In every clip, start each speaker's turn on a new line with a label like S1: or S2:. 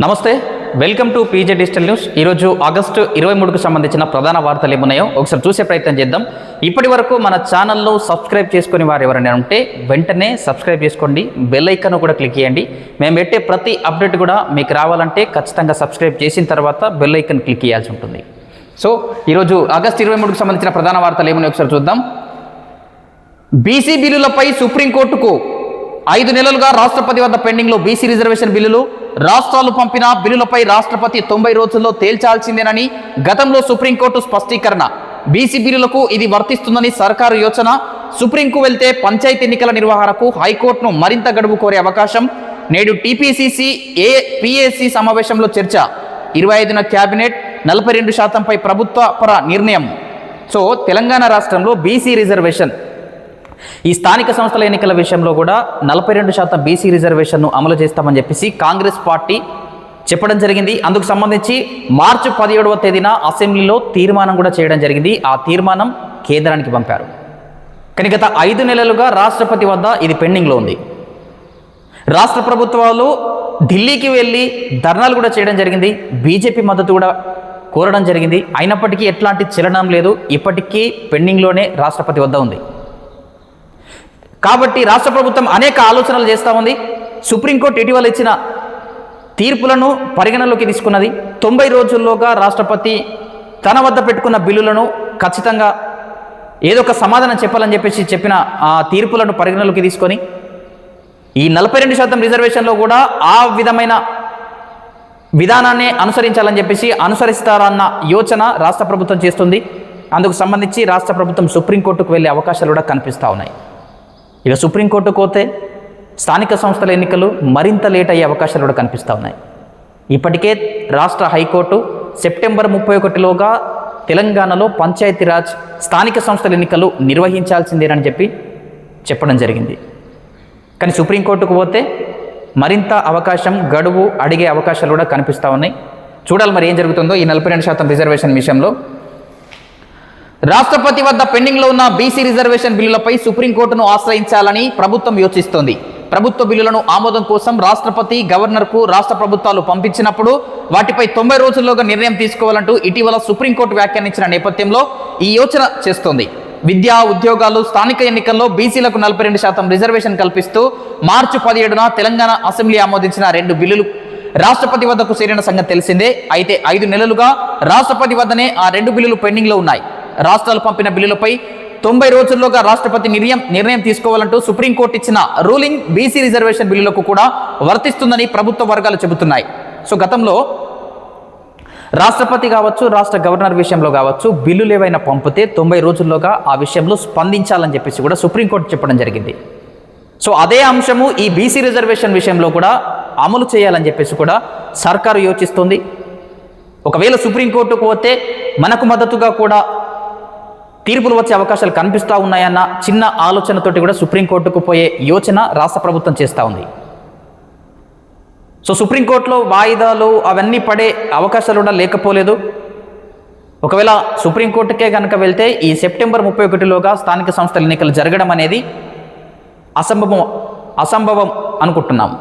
S1: నమస్తే, welcome to PJ digital news. ఈరోజు August 23కు సంబంధించిన ప్రధాన వార్తలు ఏమున్నాయో ఒకసారి చూసే ప్రయత్నం చేద్దాం. ఇప్పటి వరకు మన ఛానల్లో సబ్స్క్రైబ్ చేసుకుని వారు ఎవరైనా ఉంటే వెంటనే సబ్స్క్రైబ్ చేసుకోండి, బెల్ ఐకాన్ కూడా క్లిక్ చేయండి. మేము పెట్టే ప్రతి అప్డేట్ కూడా మీకు రావాలంటే ఖచ్చితంగా సబ్స్క్రైబ్ చేసిన తర్వాత బెల్ ఐకాన్ క్లిక్ చేయాల్సి ఉంటుంది. సో ఈరోజు ఆగస్టు 23కు సంబంధించిన ప్రధాన వార్తలు ఏమున్నాయో ఒకసారి చూద్దాం. బీసీ బిల్లులపై సుప్రీంకోర్టుకు 5 నెలలుగా రాష్ట్రపతి వద్ద పెండింగ్లో బీసీ రిజర్వేషన్ బిల్లులు. రాష్ట్రాలు పంపిన బిల్లులపై రాష్ట్రపతి 90 రోజుల్లో తేల్చాల్సిందేనని గతంలో సుప్రీంకోర్టు స్పష్టీకరణ. బీసీ బిల్లులకు ఇది వర్తిస్తుందని సర్కారు యోచన. సుప్రీంకు వెళ్తే పంచాయతీ ఎన్నికల నిర్వహణకు హైకోర్టును మరింత గడువు కోరే అవకాశం. నేడు టీపీసీసీ పిఏసీ సమావేశంలో చర్చ. 25న క్యాబినెట్ 42%పై ప్రభుత్వ పర నిర్ణయం. సో తెలంగాణ రాష్ట్రంలో బీసీ రిజర్వేషన్, ఈ స్థానిక సంస్థల ఎన్నికల విషయంలో కూడా 42% బీసీ రిజర్వేషన్ను అమలు చేస్తామని చెప్పేసి కాంగ్రెస్ పార్టీ చెప్పడం జరిగింది. అందుకు సంబంధించి మార్చి 17వ తేదీన అసెంబ్లీలో తీర్మానం కూడా చేయడం జరిగింది. ఆ తీర్మానం కేంద్రానికి పంపారు. కానీ గత 5 నెలలుగా రాష్ట్రపతి వద్ద ఇది పెండింగ్లో ఉంది. రాష్ట్ర ప్రభుత్వాలు ఢిల్లీకి వెళ్ళి ధర్నాలు కూడా చేయడం జరిగింది, బీజేపీ మద్దతు కూడా కోరడం జరిగింది. అయినప్పటికీ ఎట్లాంటి చలనం లేదు, ఇప్పటికీ పెండింగ్లోనే రాష్ట్రపతి వద్ద ఉంది. కాబట్టి రాష్ట్ర ప్రభుత్వం అనేక ఆలోచనలు చేస్తూ ఉంది. సుప్రీంకోర్టు ఇటీవల ఇచ్చిన తీర్పులను పరిగణలోకి తీసుకున్నది. 90 రోజుల్లోగా రాష్ట్రపతి తన వద్ద పెట్టుకున్న బిల్లులను ఖచ్చితంగా ఏదో ఒక సమాధానం చెప్పాలని చెప్పేసి చెప్పిన ఆ తీర్పులను పరిగణలోకి తీసుకొని ఈ 42% రిజర్వేషన్లో కూడా ఆ విధమైన విధానాన్ని అనుసరించాలని చెప్పేసి అనుసరిస్తారన్న యోచన రాష్ట్ర ప్రభుత్వం చేస్తుంది. అందుకు సంబంధించి రాష్ట్ర ప్రభుత్వం సుప్రీంకోర్టుకు వెళ్ళే అవకాశాలు కూడా కనిపిస్తూ ఉన్నాయి. ఇక సుప్రీంకోర్టుకు పోతే స్థానిక సంస్థల ఎన్నికలు మరింత లేట్ అయ్యే అవకాశాలు కూడా కనిపిస్తూ ఉన్నాయి. ఇప్పటికే రాష్ట్ర హైకోర్టు సెప్టెంబర్ 31లోగా తెలంగాణలో పంచాయతీరాజ్ స్థానిక సంస్థల ఎన్నికలు నిర్వహించాల్సిందేనని చెప్పడం జరిగింది. కానీ సుప్రీంకోర్టుకు పోతే మరింత అవకాశం, గడువు అడిగే అవకాశాలు కూడా కనిపిస్తూ ఉన్నాయి. చూడాలి మరి ఏం జరుగుతుందో ఈ 42% రిజర్వేషన్ విషయంలో. రాష్ట్రపతి వద్ద పెండింగ్లో ఉన్న బీసీ రిజర్వేషన్ బిల్లులపై సుప్రీంకోర్టును ఆశ్రయించాలని ప్రభుత్వం యోచిస్తోంది. ప్రభుత్వ బిల్లులను ఆమోదం కోసం రాష్ట్రపతి, గవర్నర్కు రాష్ట్ర ప్రభుత్వాలు పంపించినప్పుడు వాటిపై 90 రోజుల్లోగా నిర్ణయం తీసుకోవాలంటూ ఇటీవల సుప్రీంకోర్టు వ్యాఖ్యానించిన నేపథ్యంలో ఈ యోచన చేస్తోంది. విద్యా, ఉద్యోగాలు, స్థానిక ఎన్నికల్లో బీసీలకు 42% రిజర్వేషన్ కల్పిస్తూ మార్చి 17న తెలంగాణ అసెంబ్లీ ఆమోదించిన 2 బిల్లులు రాష్ట్రపతి వద్దకు చేరిన సంగతి తెలిసిందే. అయితే 5 నెలలుగా రాష్ట్రపతి వద్దనే ఆ 2 బిల్లులు పెండింగ్లో ఉన్నాయి. రాష్ట్రాలు పంపిన బిల్లులపై 90 రోజుల్లోగా రాష్ట్రపతి నిర్ణయం తీసుకోవాలంటూ సుప్రీంకోర్టు ఇచ్చిన రూలింగ్ బీసీ రిజర్వేషన్ బిల్లులకు కూడా వర్తిస్తుందని ప్రభుత్వ వర్గాలు చెబుతున్నాయి. సో గతంలో రాష్ట్రపతి కావచ్చు, రాష్ట్ర గవర్నర్ విషయంలో కావచ్చు, బిల్లులు ఏవైనా పంపితే 90 రోజుల్లోగా ఆ విషయంలో స్పందించాలని చెప్పేసి కూడా సుప్రీంకోర్టు చెప్పడం జరిగింది. సో అదే అంశము ఈ బీసీ రిజర్వేషన్ విషయంలో కూడా అమలు చేయాలని చెప్పేసి కూడా సర్కారు యోచిస్తుంది. ఒకవేళ సుప్రీంకోర్టుకు పోతే మనకు మద్దతుగా కూడా తీర్పులు వచ్చే అవకాశాలు కనిపిస్తూ ఉన్నాయన్న చిన్న ఆలోచనతోటి కూడా సుప్రీంకోర్టుకు పోయే యోచన రాష్ట్ర ప్రభుత్వం చేస్తూ ఉంది. సో సుప్రీంకోర్టులో వాయిదాలు అవన్నీ పడే అవకాశాలు కూడా లేకపోలేదు. ఒకవేళ సుప్రీంకోర్టుకే కనుక వెళ్తే ఈ సెప్టెంబర్ 31లోగా స్థానిక సంస్థల ఎన్నికలు జరగడం అనేది అసంభవం అనుకుంటున్నాం.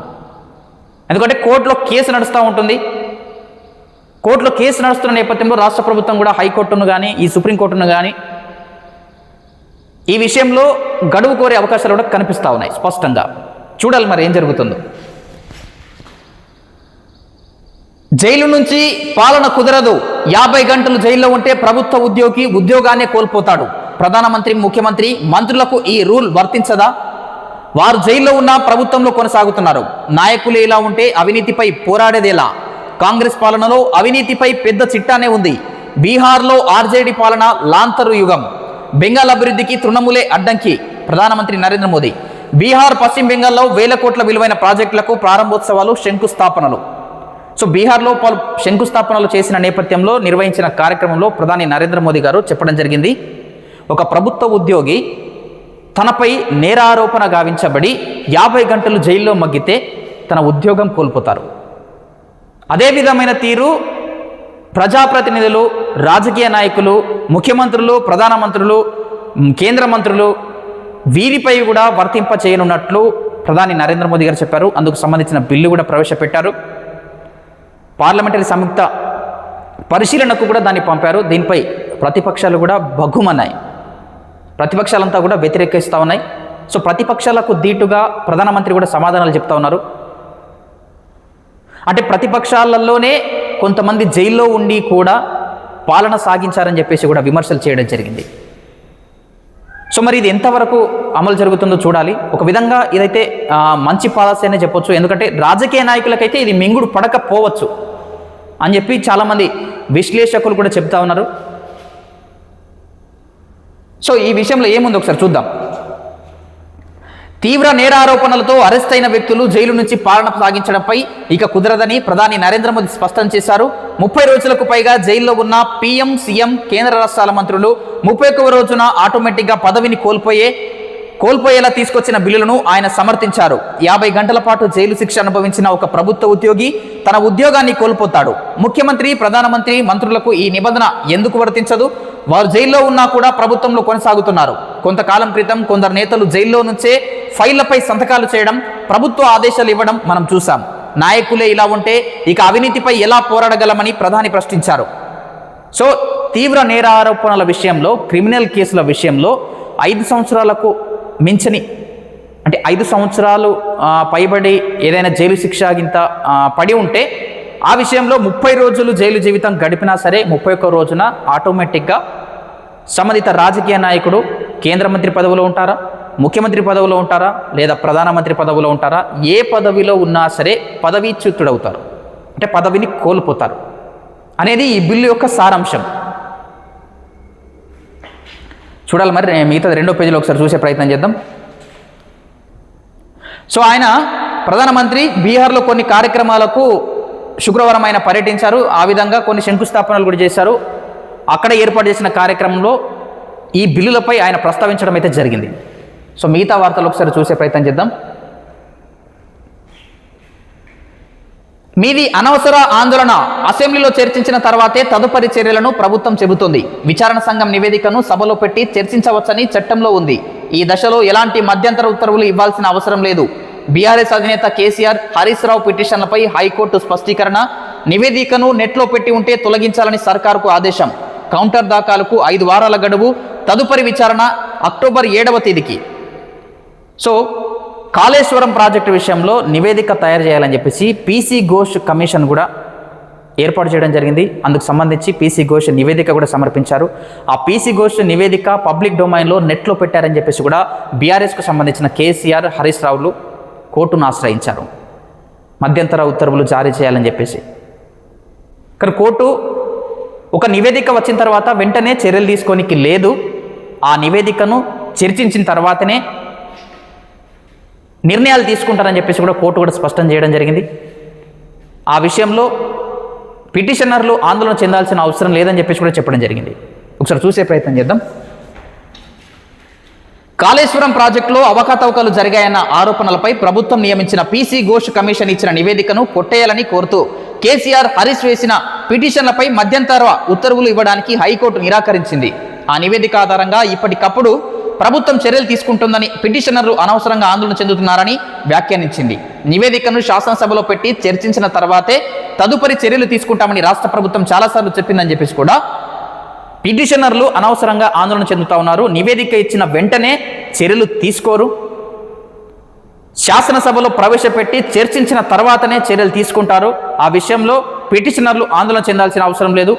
S1: ఎందుకంటే కోర్టులో కేసు నడుస్తూ ఉంటుంది. కోర్టులో కేసు నడుస్తున్న నేపథ్యంలో రాష్ట్ర ప్రభుత్వం కూడా హైకోర్టును కానీ ఈ సుప్రీంకోర్టును కానీ ఈ విషయంలో గడువు కోరే అవకాశాలు కూడా కనిపిస్తూ ఉన్నాయి స్పష్టంగా. చూడాలి మరి ఏం జరుగుతుందో. జైలు నుంచి పాలన కుదరదు, 50 గంటలు జైల్లో ఉంటే ప్రభుత్వ ఉద్యోగి ఉద్యోగాన్ని కోల్పోతాడు. ప్రధానమంత్రి, ముఖ్యమంత్రి, మంత్రులకు ఈ రూల్ వర్తించదా? వారు జైల్లో ఉన్న ప్రభుత్వంలో కొనసాగుతున్నారు. నాయకులు ఇలా ఉంటే అవినీతిపై పోరాడేదేలా? కాంగ్రెస్ పాలనలో అవినీతిపై పెద్ద చిట్టానే ఉంది. బీహార్లో ఆర్జేడీ పాలన లాంతరు యుగం. బెంగాల్ అభివృద్ధికి తృణమూలే అడ్డంకి. ప్రధానమంత్రి నరేంద్ర మోదీ. బీహార్, పశ్చిమ బెంగాల్లో 1000 కోట్ల విలువైన ప్రాజెక్టులకు ప్రారంభోత్సవాలు, శంకుస్థాపనలు. సో బీహార్లో పలు శంకుస్థాపనలు చేసిన నేపథ్యంలో నిర్వహించిన కార్యక్రమంలో ప్రధాని నరేంద్ర మోదీ గారు చెప్పడం జరిగింది, ఒక ప్రభుత్వ ఉద్యోగి తనపై నేరారోపణ గావించబడి 50 గంటలు జైల్లో మగ్గితే తన ఉద్యోగం కోల్పోతారు. అదే విధమైన తీరు ప్రజాప్రతినిధులు, రాజకీయ నాయకులు, ముఖ్యమంత్రులు, ప్రధానమంత్రులు, కేంద్ర మంత్రులు వీరిపై కూడా వర్తింప చేయనున్నట్లు ప్రధాని నరేంద్ర మోదీ గారు చెప్పారు. అందుకు సంబంధించిన బిల్లు కూడా ప్రవేశపెట్టారు. పార్లమెంటరీ సంయుక్త పరిశీలనకు కూడా దాన్ని పంపారు. దీనిపై ప్రతిపక్షాలు కూడా బగ్గుమన్నాయి. ప్రతిపక్షాలంతా కూడా వ్యతిరేకిస్తూ ఉన్నాయి. సో ప్రతిపక్షాలకు ధీటుగా ప్రధానమంత్రి కూడా సమాధానాలు చెప్తా ఉన్నారు. అంటే ప్రతిపక్షాలలోనే కొంతమంది జైల్లో ఉండి కూడా పాలన సాగించారని చెప్పేసి కూడా విమర్శలు చేయడం జరిగింది. సో మరి ఇది ఎంతవరకు అమలు జరుగుతుందో చూడాలి. ఒక విధంగా ఇదైతే మంచి పాలసీ అనే చెప్పొచ్చు. ఎందుకంటే రాజకీయ నాయకులకైతే ఇది మింగుడు పడకపోవచ్చు అని చెప్పి చాలామంది విశ్లేషకులు కూడా చెప్తా ఉన్నారు. సో ఈ విషయంలో ఏముంది ఒకసారి చూద్దాం. తీవ్ర నేరారోపణలతో అరెస్ట్ అయిన వ్యక్తులు జైలు నుంచి పాలన సాగించడంపై ఇక కుదరదని ప్రధాని నరేంద్ర మోదీ స్పష్టం చేశారు. 30 రోజులకు పైగా జైల్లో ఉన్న పీఎం, సీఎం, కేంద్ర రాష్ట్రాల మంత్రులు 31వ రోజున ఆటోమేటిక్గా పదవిని కోల్పోయేలా తీసుకొచ్చిన బిల్లులను ఆయన సమర్థించారు. 50 గంటల పాటు జైలు శిక్ష అనుభవించిన ఒక ప్రభుత్వ ఉద్యోగి తన ఉద్యోగాన్ని కోల్పోతాడు. ముఖ్యమంత్రి, ప్రధానమంత్రి, మంత్రులకు ఈ నిబంధన ఎందుకు వర్తించదు? వారు జైల్లో ఉన్నా కూడా ప్రభుత్వంలో కొనసాగుతున్నారు. కొంతకాలం క్రితం కొందరు నేతలు జైల్లో నుంచే ఫైళ్లపై సంతకాలు చేయడం, ప్రభుత్వ ఆదేశాలు ఇవ్వడం మనం చూసాం. నాయకులే ఇలా ఉంటే ఇక అవినీతిపై ఎలా పోరాడగలమని ప్రధాని ప్రశ్నించారు. సో తీవ్ర నేరారోపణల విషయంలో, క్రిమినల్ కేసుల విషయంలో 5 సంవత్సరాలకు మించని, అంటే 5 సంవత్సరాలు పైబడి ఏదైనా జైలు శిక్ష గింత పడి ఉంటే ఆ విషయంలో 30 రోజులు జైలు జీవితం గడిపినా సరే 31వ రోజున ఆటోమేటిక్గా సంబంధిత రాజకీయ నాయకుడు కేంద్ర మంత్రి పదవిలో ఉంటారా, ముఖ్యమంత్రి పదవిలో ఉంటారా, లేదా ప్రధానమంత్రి పదవిలో ఉంటారా, ఏ పదవిలో ఉన్నా సరే పదవీచ్యుతుడవుతారు, అంటే పదవిని కోల్పోతారు అనేది ఈ బిల్లు యొక్క సారాంశం. చూడాలి మరి మిగతా 2వ పేజీలో ఒకసారి చూసే ప్రయత్నం చేద్దాం. సో ఆయన ప్రధానమంత్రి బీహార్లో కొన్ని కార్యక్రమాలకు శుక్రవారం ఆయన పర్యటించారు. ఆ విధంగా కొన్ని శంకుస్థాపనలు కూడా చేశారు. అక్కడ ఏర్పాటు చేసిన కార్యక్రమంలో ఈ బిల్లులపై ఆయన ప్రస్తావించడం అయితే జరిగింది. సో మిగతా వార్తలు ఒకసారి చూసే ప్రయత్నం చేద్దాం. మీది అనవసర ఆందోళన, అసెంబ్లీలో చర్చించిన తర్వాతే తదుపరి చర్యలను ప్రభుత్వం చెబుతుంది. విచారణ సంఘం నివేదికను సభలో పెట్టి చర్చించవచ్చని చట్టంలో ఉంది. ఈ దశలో ఎలాంటి మధ్యంతర ఉత్తర్వులు ఇవ్వాల్సిన అవసరం లేదు. బీఆర్ఎస్ అధినేత కేసీఆర్, హరీష్ రావు పిటిషన్లపై హైకోర్టు స్పష్టీకరణ. నివేదికను నెట్లో పెట్టి ఉంటే తొలగించాలని సర్కారుకు ఆదేశం. కౌంటర్ దాఖలుకు 5 వారాల గడువు. తదుపరి విచారణ అక్టోబర్ 7వ తేదీకి. సో కాళేశ్వరం ప్రాజెక్టు విషయంలో నివేదిక తయారు చేయాలని చెప్పేసి పీసీ ఘోష్ కమిషన్ కూడా ఏర్పాటు చేయడం జరిగింది. అందుకు సంబంధించి పీసీ ఘోష్ నివేదిక కూడా సమర్పించారు. ఆ పీసీ ఘోష్ నివేదిక పబ్లిక్ డొమైన్లో నెట్లో పెట్టారని చెప్పేసి కూడా బీఆర్ఎస్కు సంబంధించిన కేసీఆర్, హరీష్ రావులు కోర్టును ఆశ్రయించారు మధ్యంతర ఉత్తర్వులు జారీ చేయాలని చెప్పేసి. కానీ కోర్టు ఒక నివేదిక వచ్చిన తర్వాత వెంటనే చర్యలు తీసుకోనికి లేదు. ఆ నివేదికను చర్చించిన తర్వాతనే నిర్ణయాలు తీసుకుంటారని చెప్పేసి కూడా కోర్టు కూడా స్పష్టం చేయడం జరిగింది. ఆ విషయంలో పిటిషనర్లు ఆందోళన చెందాల్సిన అవసరం లేదని చెప్పేసి కూడా చెప్పడం జరిగింది. ఒకసారి చూసే ప్రయత్నం చేద్దాం. కాళేశ్వరం ప్రాజెక్టులో అవకతవకలు జరిగాయన్న ఆరోపణలపై ప్రభుత్వం నియమించిన పీసీ ఘోష్ కమిషన్ ఇచ్చిన నివేదికను కొట్టేయాలని కోరుతూ కేసీఆర్, హరీష్ వేసిన పిటిషన్లపై మధ్యంతర ఉత్తర్వులు ఇవ్వడానికి హైకోర్టు నిరాకరించింది. ఆ నివేదిక ఆధారంగా ఇప్పటికప్పుడు ప్రభుత్వం చర్యలు తీసుకుంటుందని పిటిషనర్లు అనవసరంగా ఆందోళన చెందుతున్నారని వ్యాఖ్యానించింది. నివేదికను శాసనసభలో పెట్టి చర్చించిన తర్వాతే తదుపరి చర్యలు తీసుకుంటామని రాష్ట్ర ప్రభుత్వం చాలాసార్లు చెప్పిందని చెప్పేసి కూడా పిటిషనర్లు అనవసరంగా ఆందోళన చెందుతా ఉన్నారు. నివేదిక ఇచ్చిన వెంటనే చర్యలు తీసుకోరు. శాసనసభలో ప్రవేశపెట్టి చర్చించిన తర్వాతనే చర్యలు తీసుకుంటారు. ఆ విషయంలో పిటిషనర్లు ఆందోళన చెందాల్సిన అవసరం లేదు.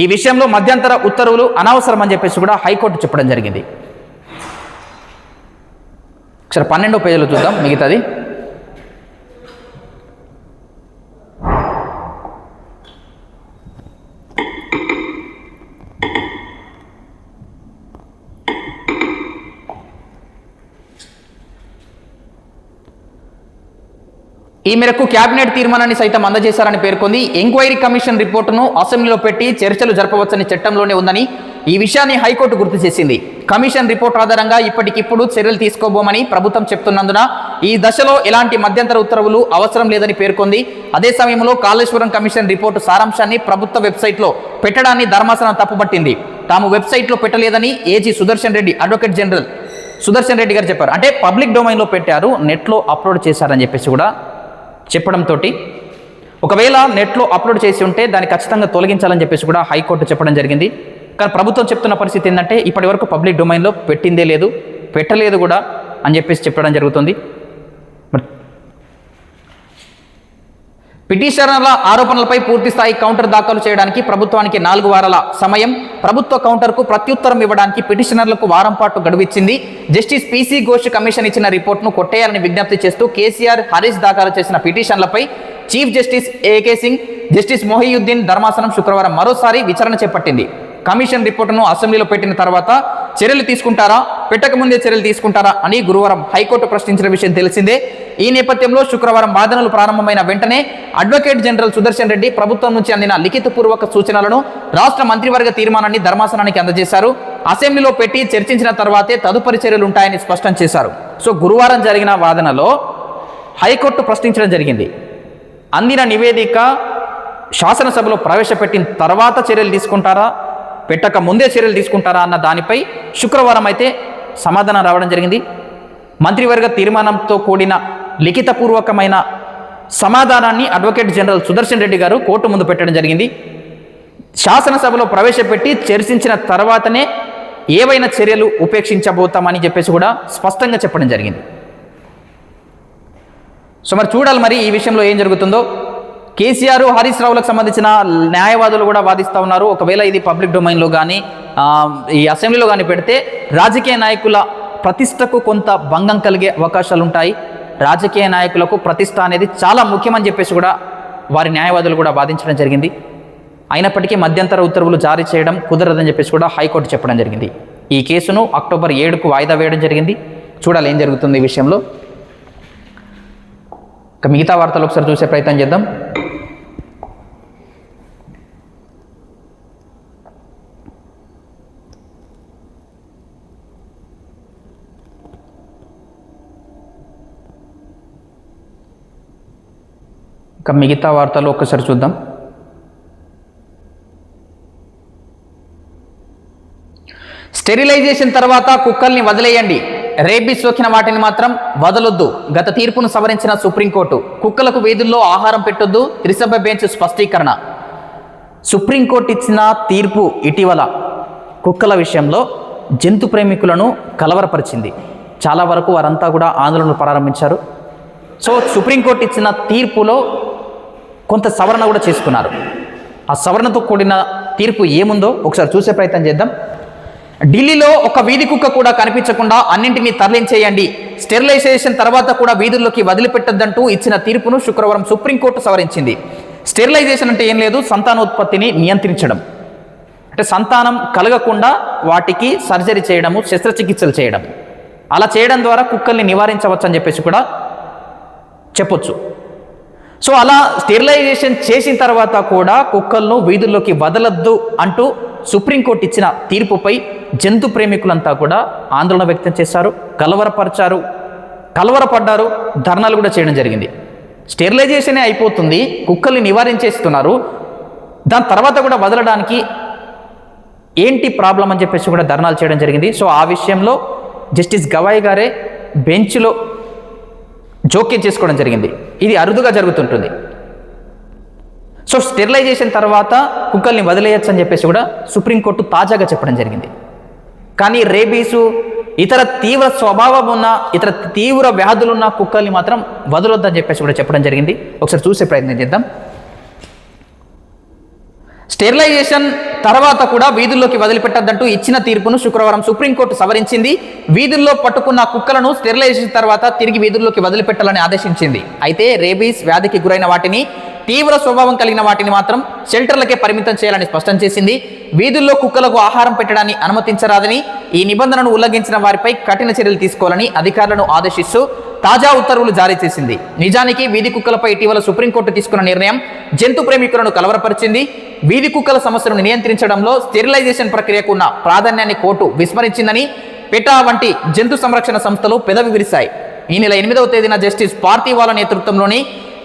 S1: ఈ విషయంలో మధ్యంతర ఉత్తర్వులు అనవసరం అని చెప్పేసి కూడా హైకోర్టు చెప్పడం జరిగింది. ఒకసారి 12వ పేజీలో చూద్దాం మిగతాది. ఈ మేరకు కేబినెట్ తీర్మానాన్ని సైతం అందజేశారని పేర్కొంది. ఎంక్వైరీ కమిషన్ రిపోర్టును అసెంబ్లీలో పెట్టి చర్చలు జరపవచ్చని చట్టంలోనే ఉందని ఈ విషయాన్ని హైకోర్టు గుర్తు చేసింది. కమిషన్ రిపోర్ట్ ఆధారంగా ఇప్పటికిప్పుడు చర్యలు తీసుకోబోమని ప్రభుత్వం చెప్తున్నందున ఈ దశలో ఎలాంటి మధ్యంతర ఉత్తర్వులు అవసరం లేదని పేర్కొంది. అదే సమయంలో కాళేశ్వరం కమిషన్ రిపోర్టు సారాంశాన్ని ప్రభుత్వ వెబ్సైట్లో పెట్టడాన్ని ధర్మాసనం తప్పుపట్టింది. తాము వెబ్సైట్లో పెట్టలేదని AG Sudarshan Reddy, advocate general Sudarshan Reddy గారు చెప్పారు. అంటే పబ్లిక్ డొమైన్లో పెట్టారు, నెట్లో అప్లోడ్ చేశారని చెప్పేసి కూడా చెప్పడంతో ఒకవేళ నెట్లో అప్లోడ్ చేసి ఉంటే దాన్ని ఖచ్చితంగా తొలగించాలని చెప్పేసి కూడా హైకోర్టు చెప్పడం జరిగింది. కానీ ప్రభుత్వం చెప్తున్న పరిస్థితి ఏంటంటే ఇప్పటి వరకు పబ్లిక్ డొమైన్లో పెట్టిందే లేదు, పెట్టలేదు కూడా అని చెప్పేసి చెప్పడం జరుగుతుంది. పిటిషనర్ల ఆరోపణలపై పూర్తి స్థాయి కౌంటర్ దాఖలు చేయడానికి ప్రభుత్వానికి 4 వారాల సమయం. ప్రభుత్వ కౌంటర్కు ప్రత్యుత్తరం ఇవ్వడానికి పిటిషనర్లకు వారం పాటు గడువిచ్చింది. జస్టిస్ పీసీ ఘోష్ కమిషన్ ఇచ్చిన రిపోర్ట్ను కొట్టేయాలని విజ్ఞప్తి చేస్తూ కేసీఆర్, హరీష్ దాఖలు చేసిన పిటిషన్లపై chief justice AK Singh, justice Mohiuddin ధర్మాసనం శుక్రవారం మరోసారి విచారణ చేపట్టింది. కమిషన్ రిపోర్టును అసెంబ్లీలో పెట్టిన తర్వాత చర్యలు తీసుకుంటారా, పెట్టకముందే చర్యలు తీసుకుంటారా అని గురువారం హైకోర్టు ప్రశ్నించిన విషయం తెలిసిందే. ఈ నేపథ్యంలో శుక్రవారం వాదనలు ప్రారంభమైన వెంటనే అడ్వకేట్ జనరల్ సుదర్శన్ రెడ్డి ప్రభుత్వం నుంచి అందిన లిఖితపూర్వక సూచనలను, రాష్ట్ర మంత్రివర్గ తీర్మానాన్ని ధర్మాసనానికి అందజేశారు. అసెంబ్లీలో పెట్టి చర్చించిన తర్వాతే తదుపరి చర్యలు ఉంటాయని స్పష్టం చేశారు. సో గురువారం జరిగిన వాదనలో హైకోర్టు ప్రశ్నించడం జరిగింది. అందిన నివేదిక శాసనసభలో ప్రవేశపెట్టిన తర్వాత చర్యలు తీసుకుంటారా, పెట్టక ముందే చర్యలు తీసుకుంటారా అన్న దానిపై శుక్రవారం అయితే సమాధానం రావడం జరిగింది. మంత్రివర్గ తీర్మానంతో కూడిన లిఖితపూర్వకమైన సమాధానాన్ని అడ్వకేట్ జనరల్ సుదర్శన్ రెడ్డి గారు కోర్టు ముందు పెట్టడం జరిగింది. శాసనసభలో ప్రవేశపెట్టి చర్చించిన తర్వాతనే ఏవైనా చర్యలు ఉపేక్షించబోతామని చెప్పేసి కూడా స్పష్టంగా చెప్పడం జరిగింది. సో మరి చూడాలి మరి ఈ విషయంలో ఏం జరుగుతుందో. కేసీఆర్, హరీష్ రావులకు సంబంధించిన న్యాయవాదులు కూడా వాదిస్తూ ఉన్నారు. ఒకవేళ ఇది పబ్లిక్ డొమైన్లో కానీ ఈ అసెంబ్లీలో కానీ పెడితే రాజకీయ నాయకుల ప్రతిష్టకు కొంత భంగం కలిగే అవకాశాలు ఉంటాయి. రాజకీయ నాయకులకు ప్రతిష్ట అనేది చాలా ముఖ్యమని చెప్పేసి కూడా వారి న్యాయవాదులు కూడా వాదించడం జరిగింది. అయినప్పటికీ మధ్యంతర ఉత్తర్వులు జారీ చేయడం కుదరదని చెప్పేసి కూడా హైకోర్టు చెప్పడం జరిగింది. ఈ కేసును అక్టోబర్ 7కు వాయిదా వేయడం జరిగింది. చూడాలి ఏం జరుగుతుంది ఈ విషయంలో. ఇక మిగతా వార్తలు ఒకసారి చూసే ప్రయత్నం చేద్దాం. ఇక మిగతా వార్తలు ఒక్కసారి చూద్దాం. స్టెరిలైజేషన్ తర్వాత కుక్కల్ని వదిలేయండి, రేబీస్ సోకిన వాటిని మాత్రం వదలొద్దు. గత తీర్పును సవరించిన సుప్రీంకోర్టు. కుక్కలకు వీధుల్లో ఆహారం పెట్టొద్దు, త్రిసభ్య బెంచ్ స్పష్టీకరణ. సుప్రీంకోర్టు ఇచ్చిన తీర్పు ఇటీవల కుక్కల విషయంలో జంతు ప్రేమికులను కలవరపరిచింది. చాలా వరకు వారంతా కూడా ఆందోళనలు ప్రారంభించారు. సో సుప్రీంకోర్టు ఇచ్చిన తీర్పులో కొంత సవరణ కూడా చేసుకున్నారు. ఆ సవరణతో కూడిన తీర్పు ఏముందో ఒకసారి చూసే ప్రయత్నం చేద్దాం. ఢిల్లీలో ఒక వీధి కుక్క కూడా కనిపించకుండా అన్నింటినీ తరలించేయండి, స్టెరిలైజేషన్ తర్వాత కూడా వీధుల్లోకి వదిలిపెట్టొద్దంటూ ఇచ్చిన తీర్పును శుక్రవారం సుప్రీంకోర్టు సవరించింది. స్టెరిలైజేషన్ అంటే ఏం లేదు, సంతానోత్పత్తిని నియంత్రించడం. అంటే సంతానం కలగకుండా వాటికి సర్జరీ చేయడము, శస్త్రచికిత్సలు చేయడం. అలా చేయడం ద్వారా కుక్కల్ని నివారించవచ్చు అని చెప్పేసి కూడా చెప్పొచ్చు. సో అలా స్టెరిలైజేషన్ చేసిన తర్వాత కూడా కుక్కలను వీధుల్లోకి వదలొద్దు అంటూ సుప్రీంకోర్టు ఇచ్చిన తీర్పుపై జంతు ప్రేమికులంతా కూడా ఆందోళన వ్యక్తం చేశారు, కలవరపడ్డారు, ధర్నాలు కూడా చేయడం జరిగింది. స్టెరిలైజేషనే అయిపోతుంది, కుక్కల్ని నివారించేస్తున్నారు, దాని తర్వాత కూడా వదలడానికి ఏంటి ప్రాబ్లం అని చెప్పేసి కూడా ధర్నాలు చేయడం జరిగింది. సో ఆ విషయంలో జస్టిస్ గవాయ్ గారే బెంచ్లో జోక్యం చేసుకోవడం జరిగింది. ఇది అరుదుగా జరుగుతుంటుంది. సో స్టెరిలైజేషన్ తర్వాత కుక్కల్ని వదిలేయచ్చు అని చెప్పేసి కూడా సుప్రీంకోర్టు తాజాగా చెప్పడం జరిగింది. కానీ రేబీసు, ఇతర తీవ్ర స్వభావం ఉన్న, ఇతర తీవ్ర వ్యాధులున్న కుక్కల్ని మాత్రం వదలొద్దని చెప్పేసి కూడా చెప్పడం జరిగింది. ఒకసారి చూసే ప్రయత్నం చేద్దాం. స్టెరిలైజేషన్ తర్వాత కూడా వీధుల్లోకి వదిలిపెట్టద్దంటూ ఇచ్చిన తీర్పును శుక్రవారం సుప్రీంకోర్టు సవరించింది. వీధుల్లో పట్టుకున్న కుక్కలను స్టెరిలైజేషన్ తర్వాత తిరిగి వీధుల్లోకి వదిలిపెట్టాలని ఆదేశించింది. అయితే రేబీస్ వ్యాధికి గురైన వాటిని, తీవ్ర స్వభావం కలిగిన వాటిని మాత్రం షెల్టర్లకే పరిమితం చేయాలని స్పష్టం చేసింది. వీధుల్లో కుక్కలకు ఆహారం పెట్టడాన్ని అనుమతించరాదని, ఈ నిబంధనను ఉల్లంఘించిన వారిపై కఠిన చర్యలు తీసుకోవాలని అధికారులను ఆదేశిస్తూ తాజా ఉత్తర్వులు జారీ చేసింది. నిజానికి వీధి కుక్కలపై ఇటీవల సుప్రీంకోర్టు తీసుకున్న నిర్ణయం జంతు ప్రేమికులను కలవరపరిచింది. వీధి కుక్కల సమస్యను నియంత్రించడంలో స్టెరిలైజేషన్ ప్రక్రియకు ఉన్న ప్రాధాన్యాన్ని కోర్టు విస్మరించిందని పెటా వంటి జంతు సంరక్షణ సంస్థలు పెదవి విరిశాయి. ఈ నెల 8వ తేదీన జస్టిస్ పార్థివాలా నేతృత్వంలోని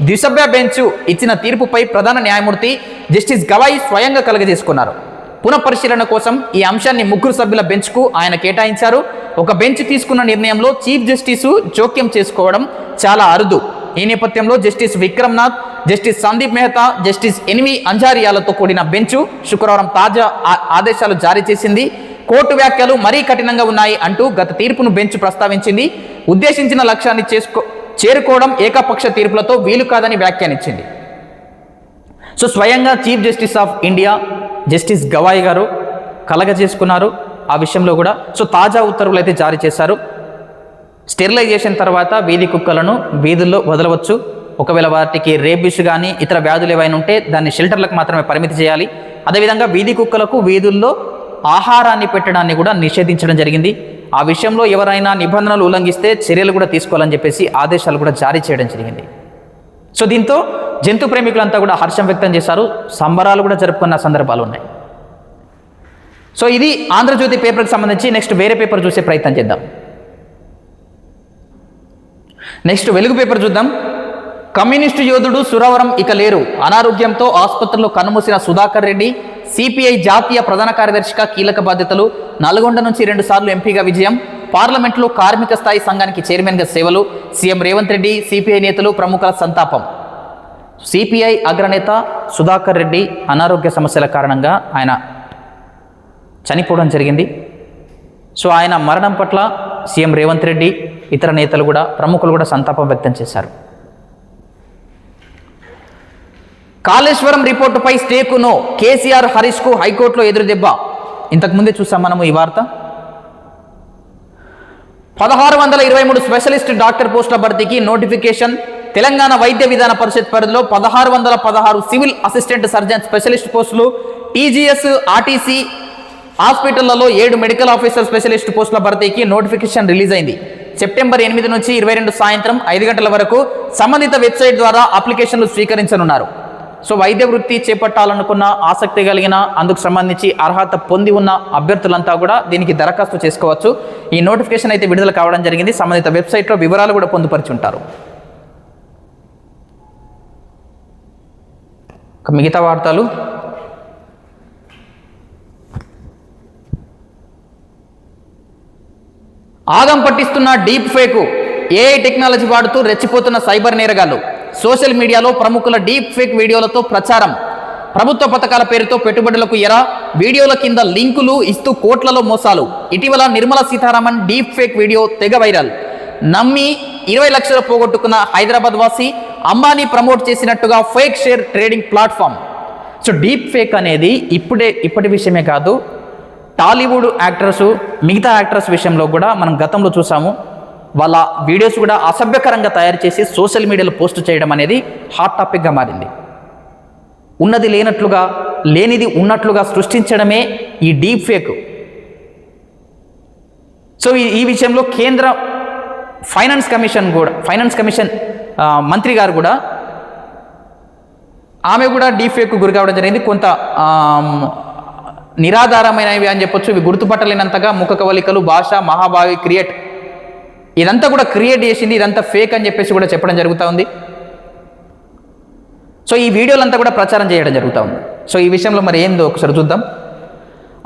S1: ద్విసభ్య బెంచ్ ఇచ్చిన తీర్పుపై ప్రధాన న్యాయమూర్తి జస్టిస్ గవాయ్ స్వయంగా కలగజేసుకున్నారు. పునఃపరిశీలన కోసం ఈ అంశాన్ని 3 సభ్యుల బెంచ్కు ఆయన కేటాయించారు. ఒక బెంచ్ తీసుకున్న నిర్ణయంలో చీఫ్ జస్టిస్ జోక్యం చేసుకోవడం చాలా అరుదు. ఈ నేపథ్యంలో justice Vikramnath, justice Sandeep Mehta, justice NV అంజారియాలతో కూడిన బెంచ్ శుక్రవారం తాజా ఆదేశాలు జారీ చేసింది. కోర్టు వ్యాఖ్యలు మరీ కఠినంగా ఉన్నాయి అంటూ గత తీర్పును బెంచ్ ప్రస్తావించింది. ఉద్దేశించిన లక్ష్యాన్ని చేరుకోవడం ఏకపక్ష తీర్పులతో వీలు కాదని వ్యాఖ్యానించింది. సో స్వయంగా chief justice of India justice Gavai గారు కలగజేసుకున్నారు ఆ విషయంలో కూడా. సో తాజా ఉత్తర్వులు అయితే జారీ చేశారు. స్టెరిలైజేషన్ తర్వాత వీధి కుక్కలను వీధుల్లో వదలవచ్చు. ఒకవేళ వాటికి రేబిస్ కానీ ఇతర వ్యాధులు ఏవైనా ఉంటే దాన్ని షెల్టర్లకు మాత్రమే పరిమితి చేయాలి. అదేవిధంగా వీధి కుక్కలకు వీధుల్లో ఆహారాన్ని పెట్టడాన్ని కూడా నిషేధించడం జరిగింది. ఆ విషయంలో ఎవరైనా నిబంధనలు ఉల్లంఘిస్తే చర్యలు కూడా తీసుకోవాలని చెప్పేసి ఆదేశాలు కూడా జారీ చేయడం జరిగింది. సో దీంతో జంతు ప్రేమికులంతా కూడా హర్షం వ్యక్తం చేశారు. సంబరాలు కూడా జరుపుకున్న సందర్భాలు ఉన్నాయి. సో ఇది ఆంధ్రజ్యోతి పేపర్కి సంబంధించి. నెక్స్ట్ వేరే పేపర్ చూసే ప్రయత్నం చేద్దాం. నెక్స్ట్ వెలుగు పేపర్ చూద్దాం. కమ్యూనిస్టు యోధుడు సురవరం ఇక లేరు. అనారోగ్యంతో ఆసుపత్రిలో కన్నుమూసిన సుధాకర్ రెడ్డి సిపిఐ జాతీయ ప్రధాన కార్యదర్శిగా కీలక బాధ్యతలు. నల్గొండ నుంచి 2 సార్లు ఎంపీగా విజయం. పార్లమెంట్లో కార్మిక స్థాయి సంఘానికి చైర్మన్గా సేవలు. సీఎం రేవంత్ రెడ్డి, సిపిఐ నేతలు, ప్రముఖుల సంతాపం. సిపిఐ అగ్రనేత సుధాకర్ రెడ్డి అనారోగ్య సమస్యల కారణంగా ఆయన చనిపోవడం జరిగింది. సో ఆయన మరణం పట్ల సీఎం రేవంత్ రెడ్డి, ఇతర నేతలు కూడా, ప్రముఖులు కూడా సంతాపం వ్యక్తం చేశారు. కాళేశ్వరం రిపోర్టుపై స్టేకు నో. కేసీఆర్ హరీష్కు హైకోర్టులో ఎదురుదెబ్బ. ఇంతకుముందే చూసాం మనము ఈ వార్త. 1623 స్పెషలిస్ట్ డాక్టర్ పోస్టుల భర్తీకి నోటిఫికేషన్. తెలంగాణ వైద్య విధాన పరిషత్ పరిధిలో 1616 సివిల్ అసిస్టెంట్ సర్జన్ స్పెషలిస్ట్ పోస్టులు. టీజీఎస్, ఆర్టీసీ హాస్పిటళ్లలో 7 మెడికల్ ఆఫీసర్ స్పెషలిస్ట్ పోస్టుల భర్తీకి నోటిఫికేషన్ రిలీజ్ అయింది. సెప్టెంబర్ 8 నుంచి 22 సాయంత్రం 5 గంటల వరకు సంబంధిత వెబ్సైట్ ద్వారా అప్లికేషన్లు స్వీకరించనున్నారు. సో వైద్య వృత్తి చేపట్టాలనుకున్న, ఆసక్తి కలిగిన, అందుకు సంబంధించి అర్హత పొంది ఉన్న అభ్యర్థులంతా కూడా దీనికి దరఖాస్తు చేసుకోవచ్చు. ఈ నోటిఫికేషన్ అయితే విడుదల కావడం జరిగింది. సంబంధిత వెబ్సైట్లో వివరాలు కూడా పొందుపరిచి ఉంటారు. మిగతా వార్తలు. ఆగం పట్టిస్తున్న డీప్ ఫేక్. ఏఐ టెక్నాలజీ వాడుతూ రెచ్చిపోతున్న సైబర్ నేరగాళ్లు. సోషల్ మీడియాలో ప్రముఖుల డీప్ ఫేక్ వీడియోలతో ప్రచారం. ప్రభుత్వ పథకాల పేరుతో పెట్టుబడులకు ఎర. వీడియోల కింద లింకులు ఇస్తూ కోట్లలో మోసాలు. ఇటీవల Nirmala Sitharaman deep fake video తెగ వైరల్. నమ్మి 20 లక్షలు పోగొట్టుకున్న హైదరాబాద్ వాసి. అంబానీ ప్రమోట్ చేసినట్టుగా fake share trading platform. So deep fake అనేది ఇప్పటి విషయమే కాదు, టాలీవుడ్ యాక్టర్స్, మిగతా యాక్టర్స్ విషయంలో కూడా మనం గతంలో చూసాము. వాళ్ళ వీడియోస్ కూడా అసభ్యకరంగా తయారు చేసి సోషల్ మీడియాలో పోస్ట్ చేయడం అనేది హాట్ టాపిక్గా మారింది. ఉన్నది లేనట్లుగా, లేనిది ఉన్నట్లుగా సృష్టించడమే ఈ డీప్ ఫేక్. సో ఈ విషయంలో కేంద్ర ఫైనాన్స్ కమిషన్ మంత్రి గారు కూడా, ఆమె కూడా డీప్ ఫేక్ గురి కావడం జరిగింది. కొంత నిరాధారమైనవి అని చెప్పొచ్చు. ఇవి గుర్తుపట్టలేనంతగా ముఖ కవలికలు, భాష, మహాభావి ఇదంతా కూడా క్రియేట్ చేసింది, ఇదంతా ఫేక్ అని చెప్పేసి కూడా చెప్పడం జరుగుతూ ఉంది. సో ఈ వీడియోలంతా కూడా ప్రచారం చేయడం జరుగుతూ ఉంది. సో ఈ విషయంలో మరి ఏందో ఒకసారి చూద్దాం.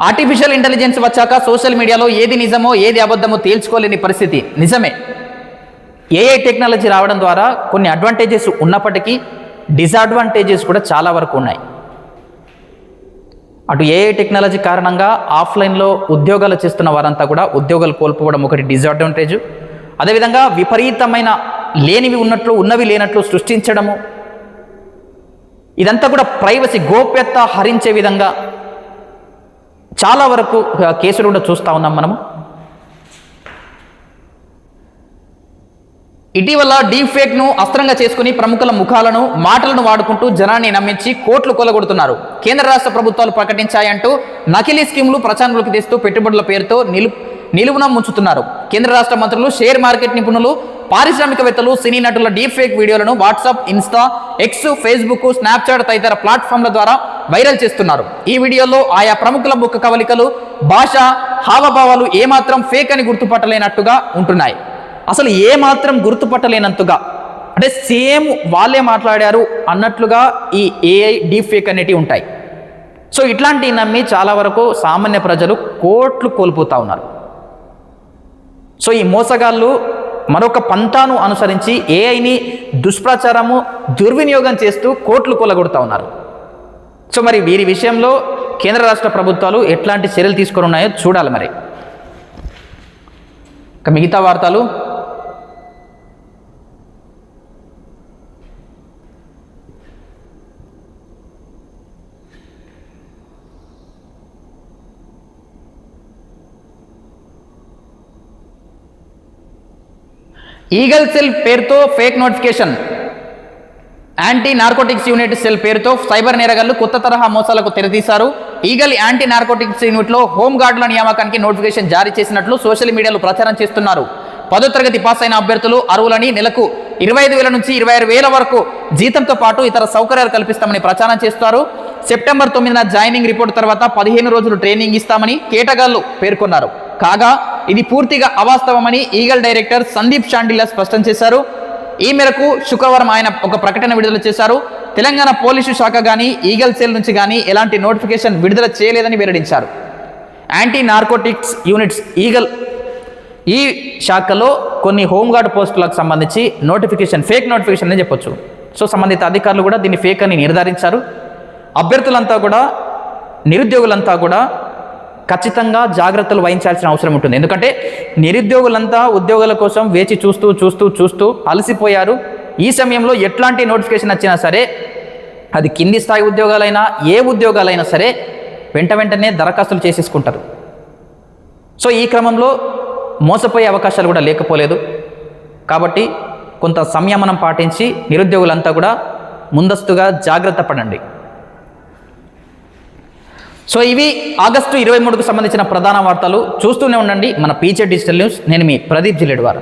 S1: ఆర్టిఫిషియల్ ఇంటెలిజెన్స్ వచ్చాక సోషల్ మీడియాలో ఏది నిజమో ఏది అబద్ధమో తేల్చుకోలేని పరిస్థితి. నిజమే, ఏఐ టెక్నాలజీ రావడం ద్వారా కొన్ని అడ్వాంటేజెస్ ఉన్నప్పటికీ డిసడ్వాంటేజెస్ కూడా చాలా వరకు ఉన్నాయి. అటు ఏఐ టెక్నాలజీ కారణంగా ఆఫ్లైన్లో ఉద్యోగాలు చేస్తున్న వారంతా కూడా ఉద్యోగాలు కోల్పోవడం ఒకటి డిసడ్వాంటేజ్. అదేవిధంగా విపరీతమైన లేనివి ఉన్నట్లు, ఉన్నవి లేనట్లు సృష్టించడము, ఇదంతా కూడా ప్రైవసీ, గోప్యత హరించే విధంగా చాలా వరకు కేసులు కూడా చూస్తూ ఉన్నాం మనము. ఇటీవల డీప్ ఫేక్ను అస్త్రంగా చేసుకుని ప్రముఖుల ముఖాలను, మాటలను వాడుకుంటూ జనాన్ని నమ్మించి కోట్లు కొలగొడుతున్నారు. కేంద్ర రాష్ట్ర ప్రభుత్వాలు ప్రకటించాయంటూ నకిలీ స్కీములు ప్రచారంలోకి తెస్తూ పెట్టుబడుల పేరుతో నిలువున ముంచుతున్నారు. కేంద్ర రాష్ట్ర మంత్రులు, షేర్ మార్కెట్ నిపుణులు, పారిశ్రామికవేత్తలు, సినీ నటుల డీప్ ఫేక్ వీడియోలను WhatsApp, Insta, X, Facebook, Snapchat తదితర ప్లాట్ఫామ్ల ద్వారా వైరల్ చేస్తున్నారు. ఈ వీడియోలో ఆయా ప్రముఖుల ముఖ కవలికలు, భాష, హావభావాలు ఏమాత్రం ఫేక్ అని గుర్తుపట్టలేనట్టుగా ఉంటున్నాయి. అసలు ఏమాత్రం గుర్తుపట్టలేనంతగా, అంటే సేమ్ వాళ్ళే మాట్లాడారు అన్నట్లుగా ఈ ఏఐ డీప్ ఫేక్ అనేటివి ఉంటాయి. సో ఇట్లాంటివి నమ్మి చాలా వరకు సామాన్య ప్రజలు కోట్లు కోల్పోతూ ఉన్నారు. సో ఈ మోసగాళ్ళు మరొక పంతాను అనుసరించి ఏఐని దుష్ప్రచారము, దుర్వినియోగం చేస్తూ కోట్లు కొల్లగొడుతూ ఉన్నారు. సో మరి వీరి విషయంలో కేంద్ర రాష్ట్ర ప్రభుత్వాలు ఎట్లాంటి చర్యలు తీసుకొని ఉన్నాయో చూడాలి. మరి ఇక మిగతా వార్తలు ఈగల్ సెల్ పేరుతో fake notification. Anti narcotics unit cell పేరుతో సైబర్ నేరగాళ్లు కొత్త తరహా మోసాలకు తెరతీశారు. ఈగల్ యాంటీ నార్కోటిక్స్ యూనిట్లో హోంగార్డుల నియామకానికి నోటిఫికేషన్ జారీ చేసినట్లు సోషల్ మీడియాలో ప్రచారం చేస్తున్నారు. 10వ తరగతి పాస్ అయిన అభ్యర్థులు అర్హులని నెలకు 25,000 నుంచి 26,000 వరకు జీతంతో పాటు ఇతర సౌకర్యాలు కల్పిస్తామని ప్రచారం చేస్తారు. సెప్టెంబర్ 9న జాయినింగ్ రిపోర్ట్ తర్వాత 15 రోజులు ట్రైనింగ్ ఇస్తామని కేటగాళ్లు పేర్కొన్నారు. కాగా ఇది పూర్తిగా అవాస్తవమని ఈగల్ డైరెక్టర్ సందీప్ షాండిల్య స్పష్టం చేశారు. ఈ మేరకు శుక్రవారం ఆయన ఒక ప్రకటన విడుదల చేశారు. తెలంగాణ పోలీసు శాఖ కానీ ఈగల్ సెల్ నుంచి కానీ ఎలాంటి నోటిఫికేషన్ విడుదల చేయలేదని వెల్లడించారు. యాంటీ నార్కోటిక్స్ యూనిట్స్ ఈగల్ ఈ శాఖలో కొన్ని హోంగార్డ్ పోస్టులకు సంబంధించి నోటిఫికేషన్ ఫేక్ నోటిఫికేషన్ అని చెప్పొచ్చు. సో సంబంధిత అధికారులు కూడా దీన్ని ఫేక్ అని నిర్ధారించారు. అభ్యర్థులంతా కూడా నిరుద్యోగులంతా కూడా ఖచ్చితంగా జాగ్రత్తలు వహించాల్సిన అవసరం ఉంటుంది. ఎందుకంటే నిరుద్యోగులంతా ఉద్యోగాల కోసం వేచి చూస్తూ అలసిపోయారు. ఈ సమయంలో ఎట్లాంటి నోటిఫికేషన్ వచ్చినా సరే అది కింది స్థాయి ఉద్యోగాలైనా ఏ ఉద్యోగాలైనా సరే వెంటనే దరఖాస్తులు చేసేసుకుంటారు. సో ఈ క్రమంలో మోసపోయే అవకాశాలు కూడా లేకపోలేదు. కాబట్టి కొంత సంయమనం పాటించి నిరుద్యోగులంతా కూడా ముందస్తుగా జాగ్రత్త పడండి. సో ఇవి ఆగస్టు 23కు సంబంధించిన ప్రధాన వార్తలు. చూస్తూనే ఉండండి మన పీజే డిజిటల్ న్యూస్. నేను మీ ప్రదీప్ జిల్లెడ్వార్.